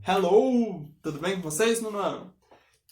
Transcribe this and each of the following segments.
Hello! Tudo bem com vocês, meu ano?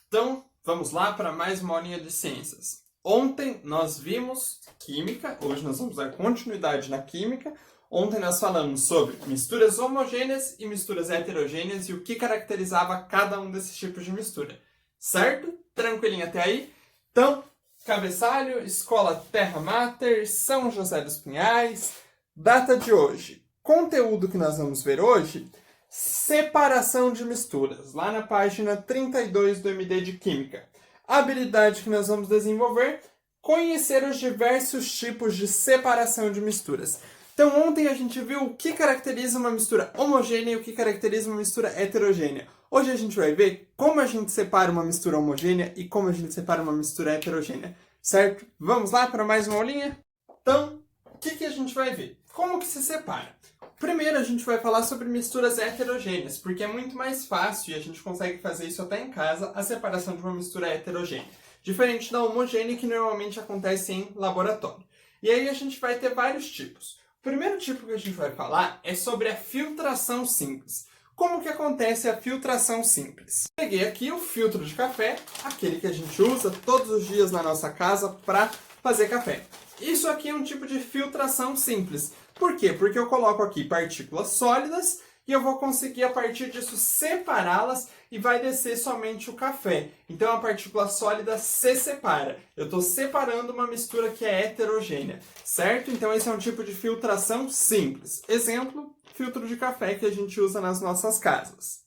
Então, vamos lá para mais uma aulinha de ciências. Ontem nós vimos química, hoje nós vamos dar continuidade na química. Ontem nós falamos sobre misturas homogêneas e misturas heterogêneas e o que caracterizava cada um desses tipos de mistura. Certo? Tranquilinho até aí? Então, cabeçalho, Escola Terra Mater, São José dos Pinhais, data de hoje. Conteúdo que nós vamos ver hoje: separação de misturas, lá na página 32 do MD de Química. A habilidade que nós vamos desenvolver: conhecer os diversos tipos de separação de misturas. Então, ontem a gente viu o que caracteriza uma mistura homogênea e o que caracteriza uma mistura heterogênea. Hoje a gente vai ver como a gente separa uma mistura homogênea e como a gente separa uma mistura heterogênea, certo? Vamos lá para mais uma aulinha? Então, o que a gente vai ver? Como que se separa? Primeiro a gente vai falar sobre misturas heterogêneas, porque é muito mais fácil e a gente consegue fazer isso até em casa, a separação de uma mistura heterogênea. Diferente da homogênea, que normalmente acontece em laboratório. E aí a gente vai ter vários tipos. O primeiro tipo que a gente vai falar é sobre a filtração simples. Como que acontece a filtração simples? Peguei aqui o filtro de café, aquele que a gente usa todos os dias na nossa casa para fazer café. Isso aqui é um tipo de filtração simples. Por quê? Porque eu coloco aqui partículas sólidas e eu vou conseguir, a partir disso, separá-las e vai descer somente o café. Então, a partícula sólida se separa. Eu estou separando uma mistura que é heterogênea, certo? Então, esse é um tipo de filtração simples. Exemplo, filtro de café que a gente usa nas nossas casas.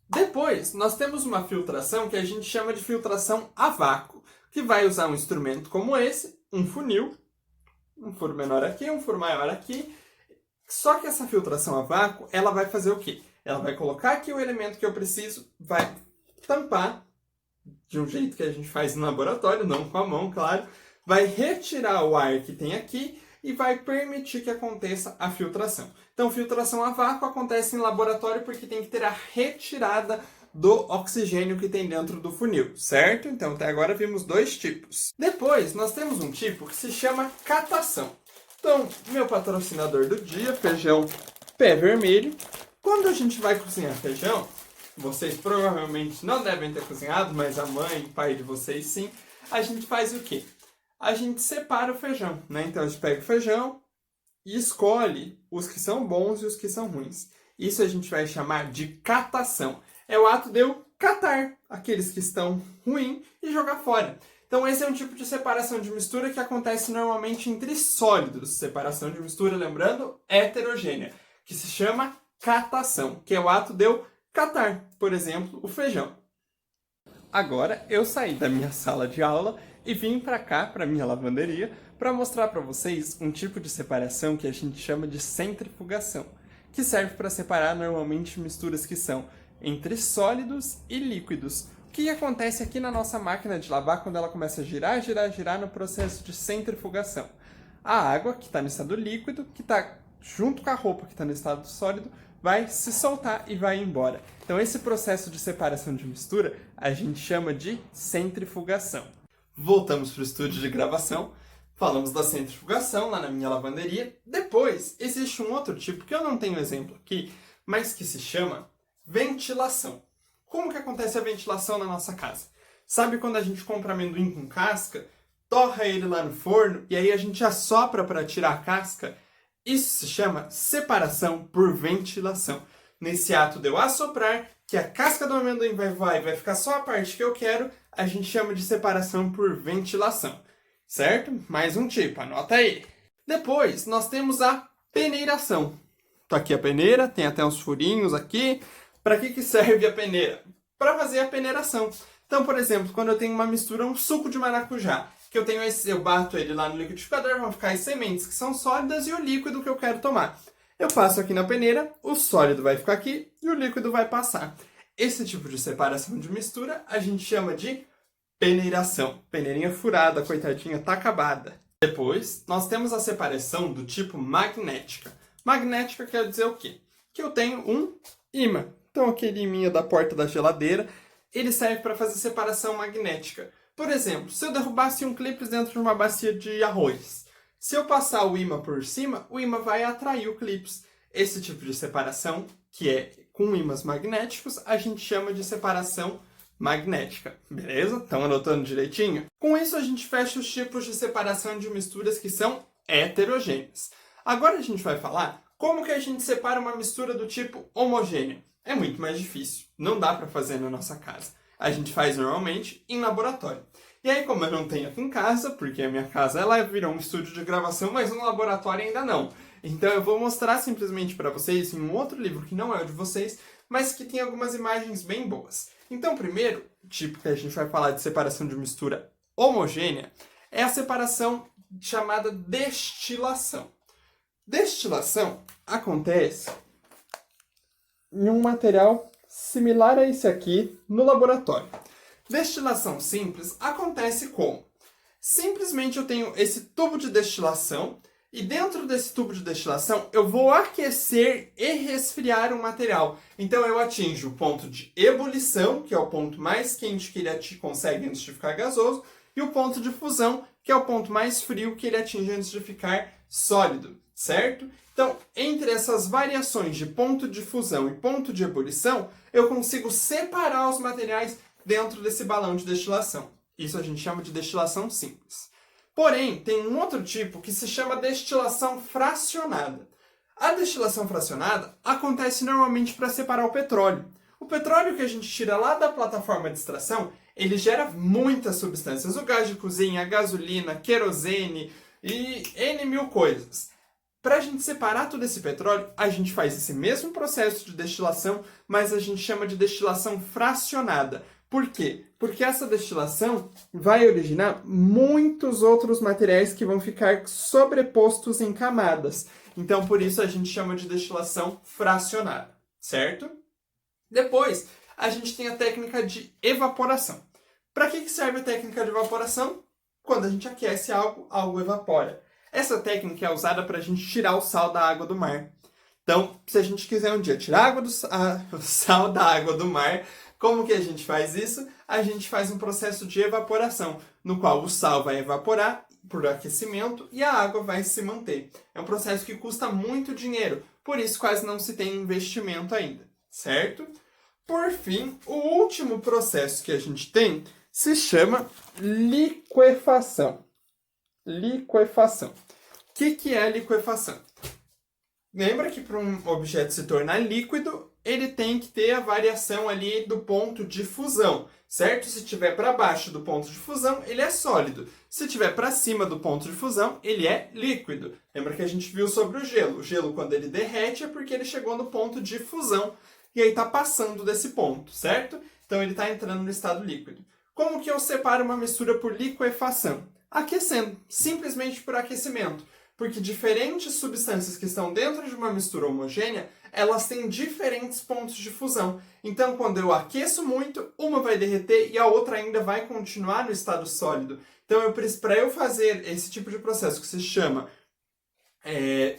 Depois, nós temos uma filtração que a gente chama de filtração a vácuo, que vai usar um instrumento como esse, um funil, um furo menor aqui, um furo maior aqui. Só que essa filtração a vácuo, ela vai fazer o quê? Ela vai colocar aqui o elemento que eu preciso, vai tampar, de um jeito que a gente faz no laboratório, não com a mão, claro, vai retirar o ar que tem aqui e vai permitir que aconteça a filtração. Então, filtração a vácuo acontece em laboratório porque tem que ter a retirada do oxigênio que tem dentro do funil, certo? Então, até agora vimos dois tipos. Depois, nós temos um tipo que se chama catação. Então, meu patrocinador do dia, feijão pé vermelho. Quando a gente vai cozinhar feijão, vocês provavelmente não devem ter cozinhado, mas a mãe e o pai de vocês sim, a gente faz o quê? A gente separa o feijão, né? Então, a gente pega o feijão e escolhe os que são bons e os que são ruins. Isso a gente vai chamar de catação. É o ato de eu catar aqueles que estão ruins e jogar fora. Então, esse é um tipo de separação de mistura que acontece normalmente entre sólidos. Separação de mistura, lembrando, heterogênea, que se chama catação, que é o ato de eu catar, por exemplo, o feijão. Agora, eu saí da minha sala de aula e vim para cá, para minha lavanderia, para mostrar para vocês um tipo de separação que a gente chama de centrifugação, que serve para separar normalmente misturas que são entre sólidos e líquidos. O que acontece aqui na nossa máquina de lavar quando ela começa a girar, girar, girar no processo de centrifugação? A água, que está no estado líquido, que está junto com a roupa que está no estado sólido, vai se soltar e vai embora. Então, esse processo de separação de mistura a gente chama de centrifugação. Voltamos para o estúdio de gravação. Falamos da centrifugação lá na minha lavanderia. Depois, existe um outro tipo, que eu não tenho exemplo aqui, mas que se chama ventilação. Como que acontece a ventilação na nossa casa? Sabe quando a gente compra amendoim com casca, torra ele lá no forno e aí a gente assopra para tirar a casca? Isso se chama separação por ventilação. Nesse ato de eu assoprar, que a casca do amendoim vai voar e vai ficar só a parte que eu quero, a gente chama de separação por ventilação. Certo? Mais um tipo, anota aí. Depois, nós temos a peneiração. Tá aqui a peneira, tem até uns furinhos aqui. Para que serve a peneira? Para fazer a peneiração. Então, por exemplo, quando eu tenho uma mistura, um suco de maracujá, que eu bato ele lá no liquidificador, vão ficar as sementes que são sólidas e o líquido que eu quero tomar. Eu passo aqui na peneira, o sólido vai ficar aqui e o líquido vai passar. Esse tipo de separação de mistura a gente chama de peneiração. Peneirinha furada, coitadinha, tá acabada. Depois, nós temos a separação do tipo magnética. Magnética quer dizer o quê? Que eu tenho um ímã. Então, aquele ímã da porta da geladeira, ele serve para fazer separação magnética. Por exemplo, se eu derrubasse um clipe dentro de uma bacia de arroz, se eu passar o ímã por cima, o ímã vai atrair o clipe. Esse tipo de separação, que é com ímãs magnéticos, a gente chama de separação magnética, beleza? Estão anotando direitinho? Com isso, a gente fecha os tipos de separação de misturas que são heterogêneas. Agora a gente vai falar como que a gente separa uma mistura do tipo homogênea. É muito mais difícil, não dá para fazer na nossa casa. A gente faz normalmente em laboratório. E aí, como eu não tenho aqui em casa, porque a minha casa ela virou um estúdio de gravação, mas um laboratório ainda não. Então eu vou mostrar simplesmente para vocês em um outro livro que não é o de vocês, mas que tem algumas imagens bem boas. Então, primeiro tipo que a gente vai falar de separação de mistura homogênea é a separação chamada destilação. Destilação acontece em um material similar a esse aqui no laboratório. Destilação simples acontece como? Simplesmente eu tenho esse tubo de destilação e dentro desse tubo de destilação eu vou aquecer e resfriar o material. Então eu atinjo o ponto de ebulição, que é o ponto mais quente que ele consegue antes de ficar gasoso, e o ponto de fusão, que é o ponto mais frio que ele atinge antes de ficar sólido, certo? Então, entre essas variações de ponto de fusão e ponto de ebulição, eu consigo separar os materiais dentro desse balão de destilação. Isso a gente chama de destilação simples. Porém, tem um outro tipo que se chama destilação fracionada. A destilação fracionada acontece normalmente para separar o petróleo. O petróleo que a gente tira lá da plataforma de extração, ele gera muitas substâncias. O gás de cozinha, a gasolina, querosene e N mil coisas. Para a gente separar todo esse petróleo, a gente faz esse mesmo processo de destilação, mas a gente chama de destilação fracionada. Por quê? Porque essa destilação vai originar muitos outros materiais que vão ficar sobrepostos em camadas. Então, por isso a gente chama de destilação fracionada, certo? Depois, a gente tem a técnica de evaporação. Para que serve a técnica de evaporação? Quando a gente aquece algo, algo evapora. Essa técnica é usada para a gente tirar o sal da água do mar. Então, se a gente quiser um dia tirar o sal da água do mar, como que a gente faz isso? A gente faz um processo de evaporação, no qual o sal vai evaporar por aquecimento e a água vai se manter. É um processo que custa muito dinheiro, por isso quase não se tem investimento ainda, certo? Por fim, o último processo que a gente tem se chama liquefação. Liquefação. O que é a liquefação? Lembra que para um objeto se tornar líquido, ele tem que ter a variação ali do ponto de fusão, certo? Se estiver para baixo do ponto de fusão, ele é sólido. Se estiver para cima do ponto de fusão, ele é líquido. Lembra que a gente viu sobre o gelo? O gelo, quando ele derrete, é porque ele chegou no ponto de fusão e aí está passando desse ponto, certo? Então ele está entrando no estado líquido. Como que eu separo uma mistura por liquefação? Aquecendo, simplesmente por aquecimento. Porque diferentes substâncias que estão dentro de uma mistura homogênea, elas têm diferentes pontos de fusão. Então, quando eu aqueço muito, uma vai derreter e a outra ainda vai continuar no estado sólido. Então, para eu fazer esse tipo de processo que se chama...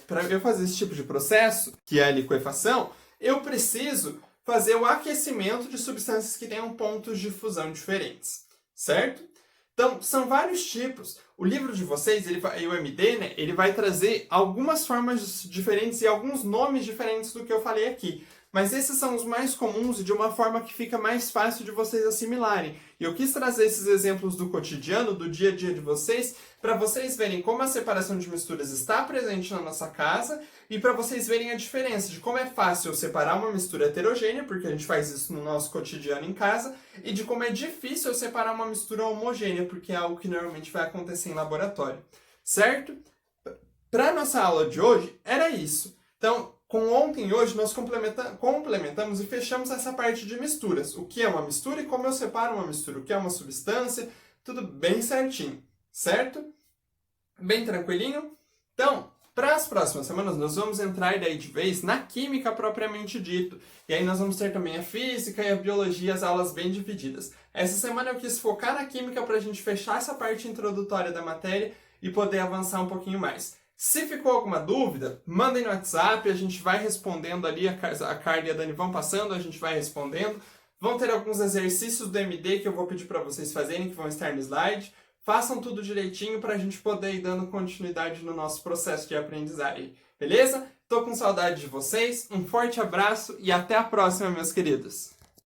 para eu fazer esse tipo de processo, que é a liquefação, eu preciso fazer o aquecimento de substâncias que tenham pontos de fusão diferentes, certo? Então, são vários tipos. O livro de vocês, e o MD, né, ele vai trazer algumas formas diferentes e alguns nomes diferentes do que eu falei aqui. Mas esses são os mais comuns e de uma forma que fica mais fácil de vocês assimilarem. E eu quis trazer esses exemplos do cotidiano, do dia a dia de vocês, para vocês verem como a separação de misturas está presente na nossa casa e para vocês verem a diferença de como é fácil separar uma mistura heterogênea, porque a gente faz isso no nosso cotidiano em casa, e de como é difícil separar uma mistura homogênea, porque é algo que normalmente vai acontecer em laboratório. Certo? Para a nossa aula de hoje, era isso. Então, com ontem e hoje, nós complementamos e fechamos essa parte de misturas. O que é uma mistura e como eu separo uma mistura. O que é uma substância, tudo bem certinho, certo? Bem tranquilinho? Então, para as próximas semanas, nós vamos entrar daí de vez na química propriamente dito. E aí nós vamos ter também a física e a biologia, as aulas bem divididas. Essa semana eu quis focar na química para a gente fechar essa parte introdutória da matéria e poder avançar um pouquinho mais. Se ficou alguma dúvida, mandem no WhatsApp, a gente vai respondendo ali, a Carla e a Dani vão passando, a gente vai respondendo. Vão ter alguns exercícios do MD que eu vou pedir para vocês fazerem, que vão estar no slide. Façam tudo direitinho para a gente poder ir dando continuidade no nosso processo de aprendizagem, beleza? Tô com saudade de vocês, um forte abraço e até a próxima, meus queridos!